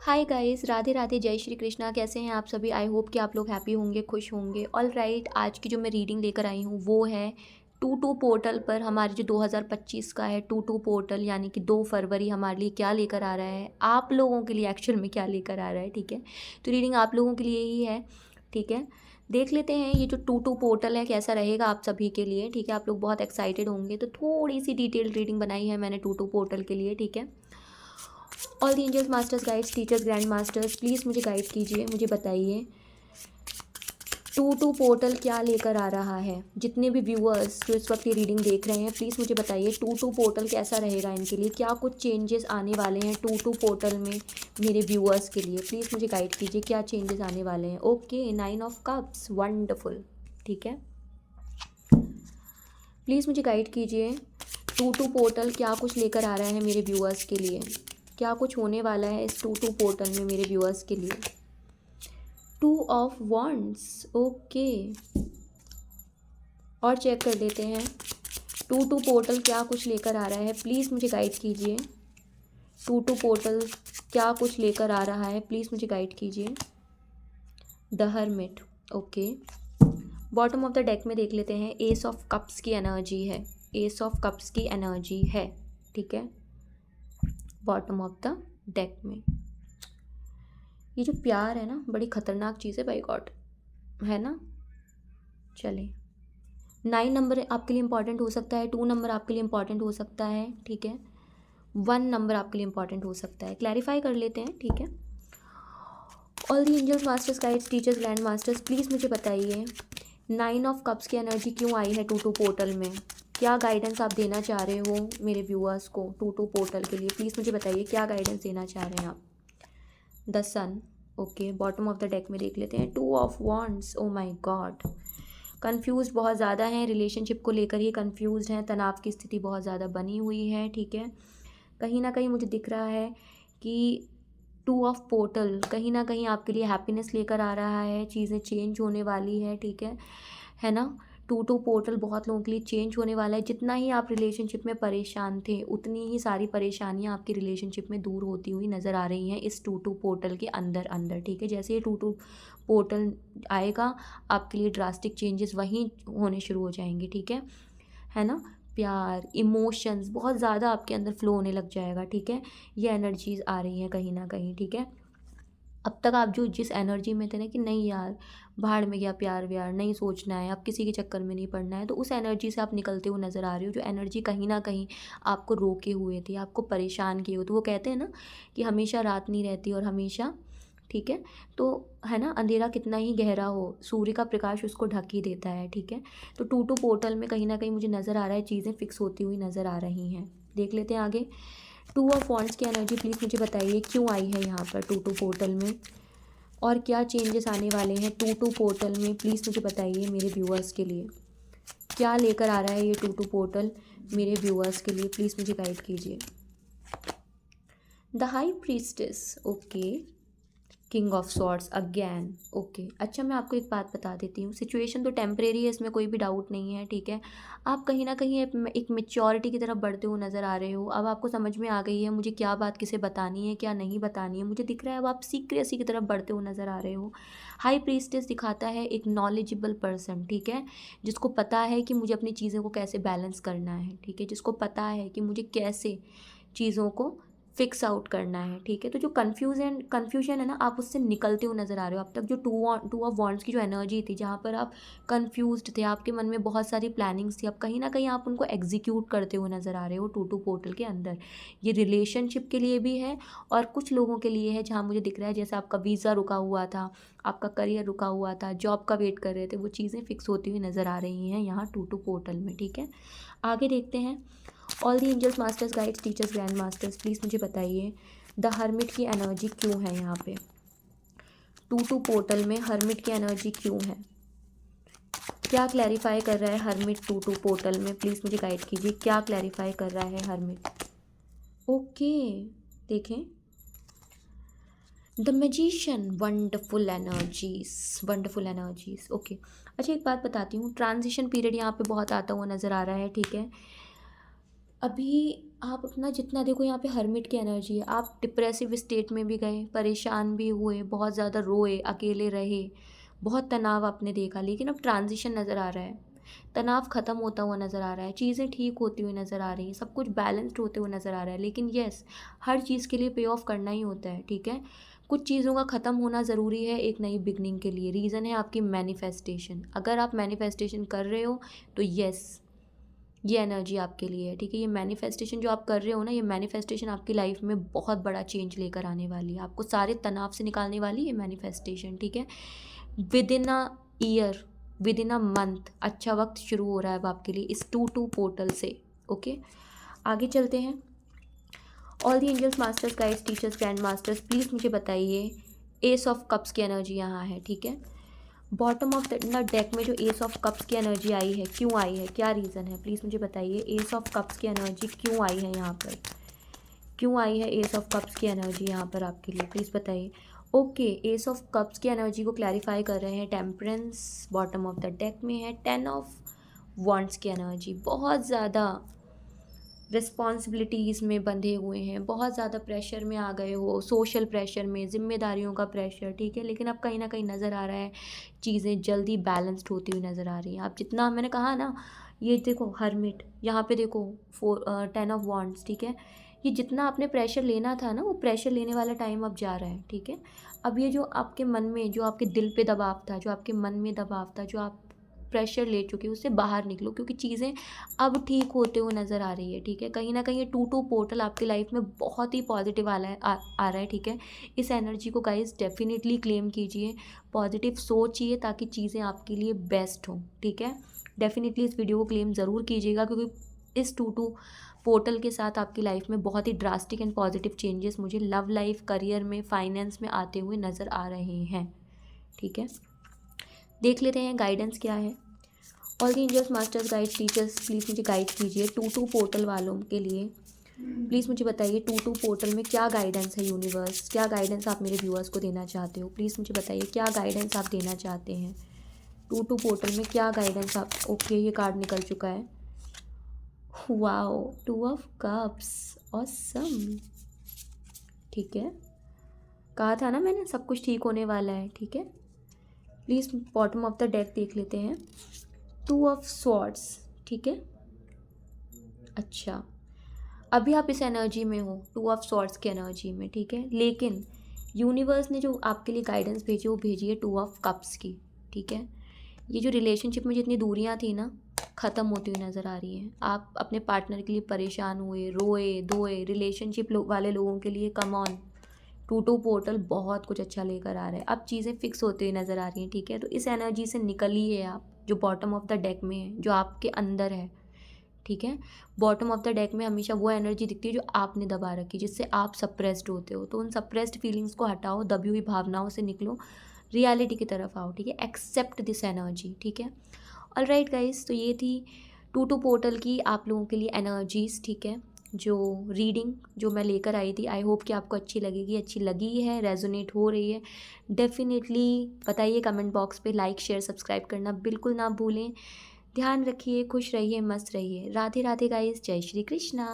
Hi guys, Radhe Radhe, जय श्री कृष्णा। कैसे हैं आप सभी? आई होप कि आप लोग हैप्पी होंगे, खुश होंगे। ऑल राइट, आज की जो मैं रीडिंग लेकर आई हूँ वो है टू टू पोर्टल पर। हमारे जो 2025 का है टू टू पोर्टल, यानी कि 2 फरवरी हमारे लिए क्या लेकर आ रहा है, आप लोगों के लिए एक्चुअल में क्या लेकर आ रहा है। ठीक है, तो रीडिंग आप लोगों के लिए ही है। ठीक है, देख लेते हैं ये जो टू टू पोर्टल है कैसा रहेगा आप सभी के लिए। ठीक है, आप लोग बहुत एक्साइटेड होंगे, तो थोड़ी सी डिटेल्ड रीडिंग बनाई है मैंने टू टू पोर्टल के लिए। ठीक है, all the angels, masters, guides, teachers, grand masters, please मुझे गाइड कीजिए, मुझे बताइए टू टू पोर्टल क्या लेकर आ रहा है। जितने भी व्यूअर्स जो इस वक्त ये रीडिंग देख रहे हैं, प्लीज़ मुझे बताइए टू टू पोर्टल कैसा रहेगा इनके लिए, क्या कुछ चेंजेस आने वाले हैं टू टू पोर्टल में मेरे व्यूअर्स के लिए। प्लीज़ मुझे गाइड कीजिए क्या चेंजेस आने वाले हैं। Okay, 9 of cups, wonderful. ठीक है, प्लीज़ मुझे गाइड कीजिए टू टू पोर्टल क्या कुछ लेकर आ रहा है मेरे व्यूअर्स के लिए, क्या कुछ होने वाला है इस टू टू पोर्टल में मेरे व्यूअर्स के लिए। टू ऑफ वॉन्ड्स, ओके, और चेक कर लेते हैं टू टू पोर्टल क्या कुछ लेकर आ रहा है। प्लीज़ मुझे गाइड कीजिए टू टू पोर्टल क्या कुछ लेकर आ रहा है, प्लीज़ मुझे गाइड कीजिए। The hermit, okay. Bottom of the deck में देख लेते हैं, एस ऑफ कप्स की एनर्जी है, एस ऑफ कप्स की एनर्जी है। ठीक है, बॉटम ऑफ द डेक में ये जो प्यार है ना, बड़ी खतरनाक चीज़ है बाई गॉड, है ना। चले, 9 नंबर आपके लिए इंपॉर्टेंट हो सकता है, 2 नंबर आपके लिए इंपॉर्टेंट हो सकता है। ठीक है, 1 नंबर आपके लिए इंपॉर्टेंट हो सकता है। क्लैरिफाई कर लेते हैं। ठीक है, all the angels, masters, guides, teachers, grand masters, please मुझे बताइए 9 ऑफ कप्स की एनर्जी क्यों आई है टू टू पोर्टल में। क्या गाइडेंस आप देना चाह रहे हो मेरे व्यूअर्स को टू टू पोर्टल के लिए, प्लीज़ मुझे बताइए क्या गाइडेंस देना चाह रहे हैं आप। The sun, okay. Bottom of the deck में देख लेते हैं, two of wands, oh my God. Confuse बहुत ज़्यादा हैं, रिलेशनशिप को लेकर ये कन्फ्यूज हैं, तनाव की स्थिति बहुत ज़्यादा बनी हुई है। ठीक है, कहीं ना कहीं मुझे दिख रहा है कि टू ऑफ पोर्टल कहीं ना कहीं आपके लिए हैप्पीनेस लेकर आ रहा है, चीज़ें चेंज होने वाली है। ठीक है ना। टू टू पोर्टल बहुत लोगों के लिए चेंज होने वाला है। जितना ही आप रिलेशनशिप में परेशान थे, उतनी ही सारी परेशानियां आपकी रिलेशनशिप में दूर होती हुई नज़र आ रही हैं इस टू टू पोर्टल के अंदर अंदर। ठीक है, जैसे ये टू टू पोर्टल आएगा, आपके लिए ड्रास्टिक चेंजेस वहीं होने शुरू हो जाएंगे। ठीक है ना। प्यार, इमोशंस बहुत ज़्यादा आपके अंदर फ्लो होने लग जाएगा। ठीक है, ये एनर्जीज आ रही हैं कहीं ना कहीं। ठीक है, अब तक आप जो जिस एनर्जी में थे ना कि नहीं यार, भाड़ में गया प्यार व्यार, नहीं सोचना है, अब किसी के चक्कर में नहीं पड़ना है, तो उस एनर्जी से आप निकलते हुए नज़र आ रहे हो। जो एनर्जी कहीं ना कहीं आपको रोके हुए थी, आपको परेशान किए हुए, तो वो कहते हैं ना कि हमेशा रात नहीं रहती और हमेशा, ठीक है, तो है ना, अंधेरा कितना ही गहरा हो, सूर्य का प्रकाश उसको ढक ही देता है। ठीक है, तो टू टू पोर्टल में कहीं ना कहीं मुझे नज़र आ रहा है चीज़ें फिक्स होती हुई नज़र आ रही हैं। देख लेते हैं आगे, टू ऑफ वॉन्ड्स की एनर्जी प्लीज़ मुझे बताइए क्यों आई है यहाँ पर टू टू पोर्टल में, और क्या चेंजेस आने वाले हैं टू टू पोर्टल में। प्लीज़ मुझे बताइए मेरे व्यूअर्स के लिए क्या लेकर आ रहा है ये टू टू पोर्टल मेरे व्यूअर्स के लिए, प्लीज़ मुझे गाइड कीजिए। The high priestess, okay. King of swords again, okay. अच्छा, मैं आपको एक बात बता देती हूँ, सिचुएशन तो टेम्परेरी है, इसमें कोई भी डाउट नहीं है। ठीक है, आप कहीं ना कहीं एक मेच्योरिटी की तरफ बढ़ते हुए नज़र आ रहे हो। अब आपको समझ में आ गई है मुझे क्या बात किसे बतानी है, क्या नहीं बतानी है। मुझे दिख रहा है अब आप सीक्रेसी की तरफ बढ़ते हुए नज़र आ रहे हो। हाई प्रीस्टेस दिखाता है एक नॉलेजेबल पर्सन, ठीक है, जिसको पता है कि मुझे अपनी चीज़ों को कैसे बैलेंस करना है। ठीक है, जिसको पता है कि मुझे कैसे चीज़ों को फिक्स आउट करना है। ठीक है, तो जो कन्फ्यूजन है ना, आप उससे निकलते हुए नज़र आ रहे हो। अब तक जो टू ऑफ वॉन्ड्स की जो एनर्जी थी, जहाँ पर आप कन्फ्यूज्ड थे, आपके मन में बहुत सारी प्लानिंग्स थी, अब कहीं ना कहीं आप उनको एग्जीक्यूट करते हुए नज़र आ रहे हो टू टू पोर्टल के अंदर। ये रिलेशनशिप के लिए भी है और कुछ लोगों के लिए है, जहाँ मुझे दिख रहा है जैसे आपका वीज़ा रुका हुआ था, आपका करियर रुका हुआ था, जॉब का वेट कर रहे थे, वो चीज़ें फिक्स होती हुई नज़र आ रही हैं यहाँ टू टू पोर्टल में। ठीक है, आगे देखते हैं, all the angels, masters, guides, teachers, grand masters, please मुझे बताइए द हर्मिट की एनर्जी क्यों है यहाँ पे टू टू पोर्टल में, हर्मिट की एनर्जी क्यों है, क्या क्लैरिफाई कर रहा है हर्मिट टू टू पोर्टल में, प्लीज़ मुझे गाइड कीजिए क्या क्लैरिफाई कर रहा है हर्मिट। ओके, देखें, the magician, wonderful energies, wonderful energies, okay. अच्छा, एक बात बताती हूँ, ट्रांजिशन पीरियड यहाँ पे बहुत आता हुआ नज़र आ रहा है। ठीक है, अभी आप अपना जितना देखो, यहाँ पे हर्मिट की एनर्जी है, आप डिप्रेसिव स्टेट में भी गए, परेशान भी हुए, बहुत ज़्यादा रोए, अकेले रहे, बहुत तनाव आपने देखा, लेकिन अब ट्रांजिशन नज़र आ रहा है, तनाव ख़त्म होता हुआ नज़र आ रहा है, चीज़ें ठीक होती हुई नज़र आ रही हैं, सब कुछ बैलेंस्ड होते हुए नज़र आ रहा है। लेकिन येस, हर चीज़ के लिए पे ऑफ करना ही होता है, ठीक है। कुछ चीज़ों का ख़त्म होना ज़रूरी है एक नई बिगनिंग के लिए। रीज़न है आपकी मैनिफेस्टेशन। अगर आप मैनिफेस्टेशन कर रहे हो तो येस, ये एनर्जी आपके लिए है, ठीक है। ये मैनिफेस्टेशन जो आप कर रहे हो ना, ये मैनिफेस्टेशन आपकी लाइफ में बहुत बड़ा चेंज लेकर आने वाली है, आपको सारे तनाव से निकालने वाली है मैनिफेस्टेशन, ठीक है। With in a year, with in a month अच्छा वक्त शुरू हो रहा है अब आपके लिए इस 2-2 पोर्टल से। ओके, आगे चलते हैं। All the angels, masters, guides, teachers, grand masters, please मुझे बताइए एस ऑफ कप्स की एनर्जी यहाँ है, ठीक है। बॉटम ऑफ द डेक में जो एस ऑफ कप्स की एनर्जी आई है, क्यों आई है, क्या रीज़न है, प्लीज़ मुझे बताइए। एस ऑफ कप्स की एनर्जी क्यों आई है यहाँ पर, क्यों आई है एस ऑफ कप्स की एनर्जी यहाँ पर आपके लिए, प्लीज़ बताइए। ओके, एस ऑफ कप्स की एनर्जी को क्लैरिफाई कर रहे हैं temperance, bottom of the deck में है 10 ऑफ वॉन्ड्स की एनर्जी। बहुत ज़्यादा रिस्पॉन्सिबिलिटीज़ में बंधे हुए हैं, बहुत ज़्यादा प्रेशर में आ गए हो, सोशल प्रेशर में, जिम्मेदारियों का प्रेशर, ठीक है। लेकिन अब कहीं ना कहीं नज़र आ रहा है चीज़ें जल्दी बैलेंस्ड होती हुई नज़र आ रही हैं। आप जितना, मैंने कहा ना, ये देखो हर्मिट, यहाँ पे देखो 10 ऑफ वॉन्ड्स, ठीक है। ये जितना आपने प्रेशर लेना था ना, वो प्रेशर लेने वाला टाइम अब जा रहा है, ठीक है। अब ये जो आपके मन में, जो आपके दिल पे दबाव था, जो आपके मन में दबाव था, जो आप प्रेशर ले चुके हो, उससे बाहर निकलो, क्योंकि चीज़ें अब ठीक होते हुए नज़र आ रही है, ठीक है। कहीं ना कहीं ये 2-2 पोर्टल आपकी लाइफ में बहुत ही पॉजिटिव आ रहा है, ठीक है। इस एनर्जी को गाइस डेफिनेटली क्लेम कीजिए, पॉजिटिव सोचिए ताकि चीज़ें आपके लिए बेस्ट हों, ठीक है। डेफिनेटली इस वीडियो को क्लेम ज़रूर कीजिएगा, क्योंकि इस 2-2 पोर्टल के साथ आपकी लाइफ में बहुत ही ड्रास्टिक एंड पॉजिटिव चेंजेस मुझे लव लाइफ, करियर में, फाइनेंस में आते हुए नज़र आ रहे हैं, ठीक है। देख लेते हैं गाइडेंस क्या है। All the angels, masters, guides, teachers, please मुझे गाइड कीजिए 2-2 पोर्टल वालों के लिए। प्लीज़ मुझे बताइए 2-2 पोर्टल में क्या गाइडेंस है, यूनिवर्स क्या गाइडेंस आप मेरे व्यूअर्स को देना चाहते हो। प्लीज़ मुझे बताइए क्या गाइडेंस आप देना चाहते हैं 2-2 पोर्टल में, क्या गाइडेंस आप। ओके, ये कार्ड निकल चुका है, वाओ, 2 ऑफ कप्स, ऑसम, ठीक है। कहा था ना मैंने, सब कुछ ठीक होने वाला है, ठीक है। Please bottom of the deck देख लेते हैं। 2 ऑफ स्वॉर्ड्स, ठीक है। अच्छा, अभी आप इस एनर्जी में हो, 2 ऑफ स्वॉर्ड्स की एनर्जी में, ठीक है। लेकिन यूनिवर्स ने जो आपके लिए गाइडेंस भेजी, वो भेजी है 2 ऑफ कप्स की, ठीक है। ये जो रिलेशनशिप में जितनी दूरियां थी ना, ख़त्म होती हुई नज़र आ रही हैं। आप अपने पार्टनर के लिए परेशान हुए, रोए धोए, रिलेशनशिप वाले लोगों के लिए कम ऑन 2-2 पोर्टल बहुत कुछ अच्छा लेकर आ रहा है। अब चीज़ें फिक्स होती हुई नज़र आ रही हैं, ठीक है। तो इस एनर्जी से निकलिए आप, जो बॉटम ऑफ द डेक में है, जो आपके अंदर है, ठीक है। बॉटम ऑफ द डेक में हमेशा वो एनर्जी दिखती है जो आपने दबा रखी, जिससे आप सप्रेस्ड होते हो। तो उन सप्रेस्ड फीलिंग्स को हटाओ, दबी हुई भावनाओं से निकलो, रियलिटी की तरफ आओ, ठीक है। एक्सेप्ट दिस एनर्जी, ठीक है। ऑलराइट गाइस, तो ये थी 2-2 पोर्टल की आप लोगों के लिए एनर्जीज़, ठीक है। जो रीडिंग जो मैं लेकर आई थी, आई होप कि आपको अच्छी लगेगी, अच्छी लगी है, रेजोनेट हो रही है। डेफिनेटली बताइए कमेंट बॉक्स पे, लाइक शेयर सब्सक्राइब करना बिल्कुल ना भूलें। ध्यान रखिए, खुश रहिए, मस्त रहिए। राधे राधे गाइस, जय श्री कृष्णा।